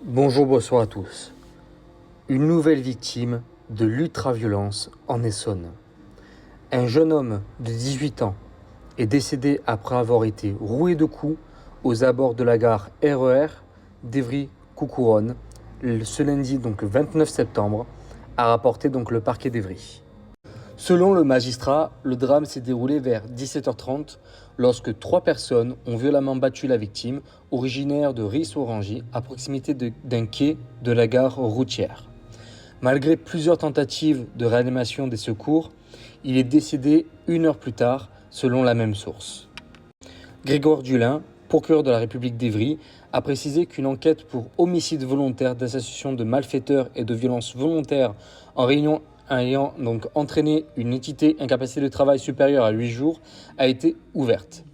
Bonjour, bonsoir à tous. Une nouvelle victime de l'ultraviolence en Essonne. Un jeune homme de 18 ans est décédé après avoir été roué de coups aux abords de la gare RER d'Évry-Coucouronnes ce lundi 29 septembre, a rapporté le parquet d'Évry. Selon le magistrat, le drame s'est déroulé vers 17h30 lorsque 3 personnes ont violemment battu la victime, originaire de Ris-Orangis, à proximité d'un quai de la gare routière. Malgré plusieurs tentatives de réanimation des secours, il est décédé 1 heure plus tard, selon la même source. Grégoire Dulin, procureur de la République d'Évry, a précisé qu'une enquête pour homicide volontaire d'association de malfaiteurs et de violence volontaire en réunion ayant entraîné une entité incapacité de travail supérieure à 8 jours a été ouverte.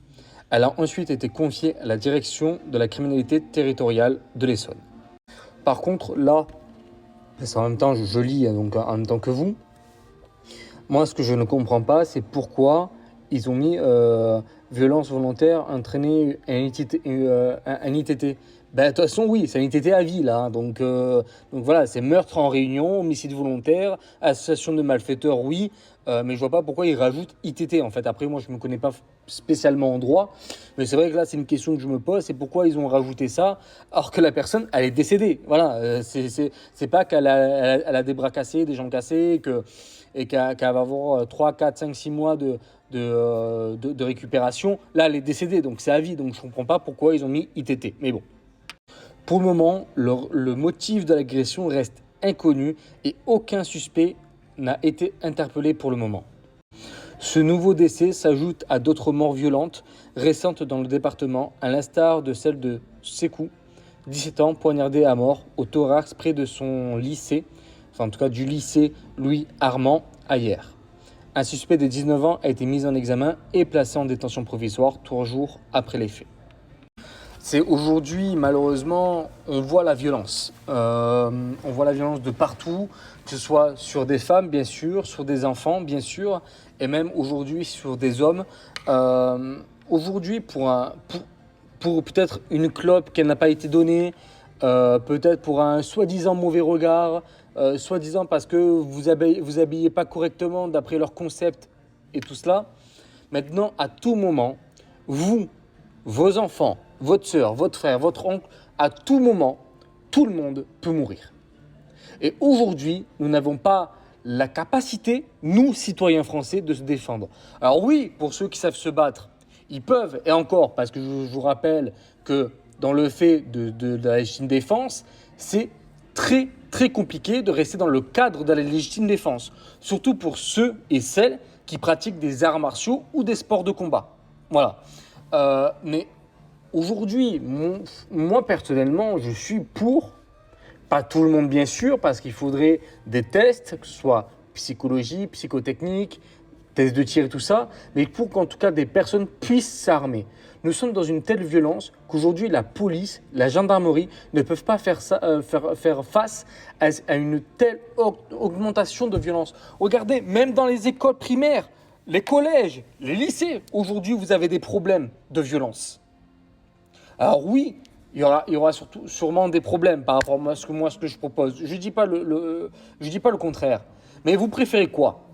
Elle a ensuite été confiée à la direction de la criminalité territoriale de l'Essonne. Par contre, là, en même temps, je lis en même temps que vous. Moi, ce que je ne comprends pas, c'est pourquoi ils ont mis violence volontaire entraîner un ITT. De toute façon, oui, c'est un ITT à vie, là. Donc voilà, c'est meurtre en réunion, homicide volontaire, association de malfaiteurs, oui. Mais je vois pas pourquoi ils rajoutent ITT, en fait. Après, moi, je me connais pas spécialement en droit. Mais c'est vrai que là, c'est une question que je me pose. C'est pourquoi ils ont rajouté ça, alors que la personne, elle est décédée. Voilà, c'est pas qu'elle a des bras cassés, des jambes cassées, et qu'elle va avoir 3, 4, 5, 6 mois de récupération. Là, elle est décédée, donc c'est à vie. Donc je comprends pas pourquoi ils ont mis ITT. Mais bon. Pour le moment, le motif de l'agression reste inconnu et aucun suspect n'a été interpellé pour le moment. Ce nouveau décès s'ajoute à d'autres morts violentes récentes dans le département, à l'instar de celle de Sekou, 17 ans, poignardé à mort au thorax près de son lycée, en tout cas du lycée Louis Armand, à hier. Un suspect de 19 ans a été mis en examen et placé en détention provisoire 3 jours après les faits. C'est aujourd'hui, malheureusement, on voit la violence. On voit la violence de partout, que ce soit sur des femmes, bien sûr, sur des enfants, bien sûr, et même aujourd'hui sur des hommes. Aujourd'hui, pour peut-être une clope qui n'a pas été donnée, peut-être pour un soi-disant mauvais regard, soi-disant parce que vous habillez pas correctement d'après leur concept et tout cela. Maintenant, à tout moment, vous, vos enfants, votre sœur, votre frère, votre oncle, à tout moment, tout le monde peut mourir. Et aujourd'hui, nous n'avons pas la capacité, nous, citoyens français, de se défendre. Alors oui, pour ceux qui savent se battre, ils peuvent, et encore, parce que je vous rappelle que dans le fait de la légitime défense, c'est très, très compliqué de rester dans le cadre de la légitime défense. Surtout pour ceux et celles qui pratiquent des arts martiaux ou des sports de combat. Voilà. Mais aujourd'hui, moi personnellement, je suis pour, pas tout le monde bien sûr, parce qu'il faudrait des tests, que ce soit psychologie, psychotechnique, tests de tir et tout ça, mais pour qu'en tout cas des personnes puissent s'armer. Nous sommes dans une telle violence qu'aujourd'hui la police, la gendarmerie ne peuvent pas faire face à une telle augmentation de violence. Regardez, même dans les écoles primaires, les collèges, les lycées, aujourd'hui vous avez des problèmes de violence. Alors oui, il y aura sûrement des problèmes par rapport à ce que je propose. Je dis pas le contraire. Mais vous préférez quoi ?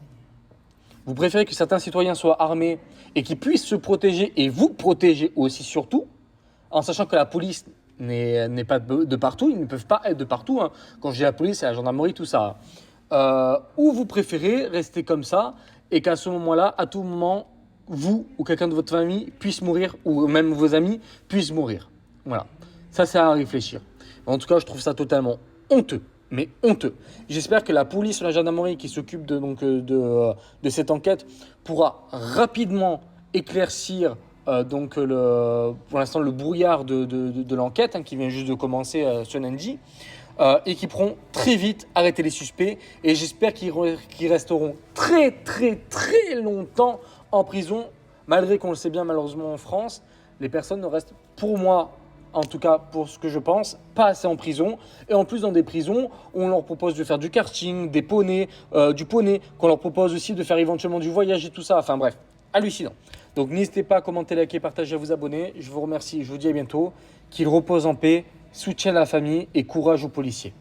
Vous préférez que certains citoyens soient armés et qu'ils puissent se protéger et vous protéger aussi surtout, en sachant que la police n'est pas de partout, ils ne peuvent pas être de partout. Hein. Quand je dis la police, c'est la gendarmerie, tout ça. Ou vous préférez rester comme ça et qu'à ce moment-là, à tout moment, vous ou quelqu'un de votre famille puisse mourir, ou même vos amis puissent mourir. Voilà, ça c'est à réfléchir. En tout cas, je trouve ça totalement honteux, mais honteux. J'espère que la police ou la gendarmerie qui s'occupe de cette enquête pourra rapidement éclaircir pour l'instant le brouillard de l'enquête qui vient juste de commencer ce lundi. Et qui pourront très vite arrêter les suspects. Et j'espère qu'ils resteront très très très longtemps en prison, malgré qu'on le sait bien malheureusement en France, les personnes ne restent, pour moi, en tout cas pour ce que je pense, pas assez en prison. Et en plus dans des prisons, on leur propose de faire du karting, du poney, qu'on leur propose aussi de faire éventuellement du voyage et tout ça. Enfin bref, hallucinant. Donc n'hésitez pas à commenter, liker, partager, à vous abonner. Je vous remercie, je vous dis à bientôt. Qu'il repose en paix. soutien à la famille et courage aux policiers.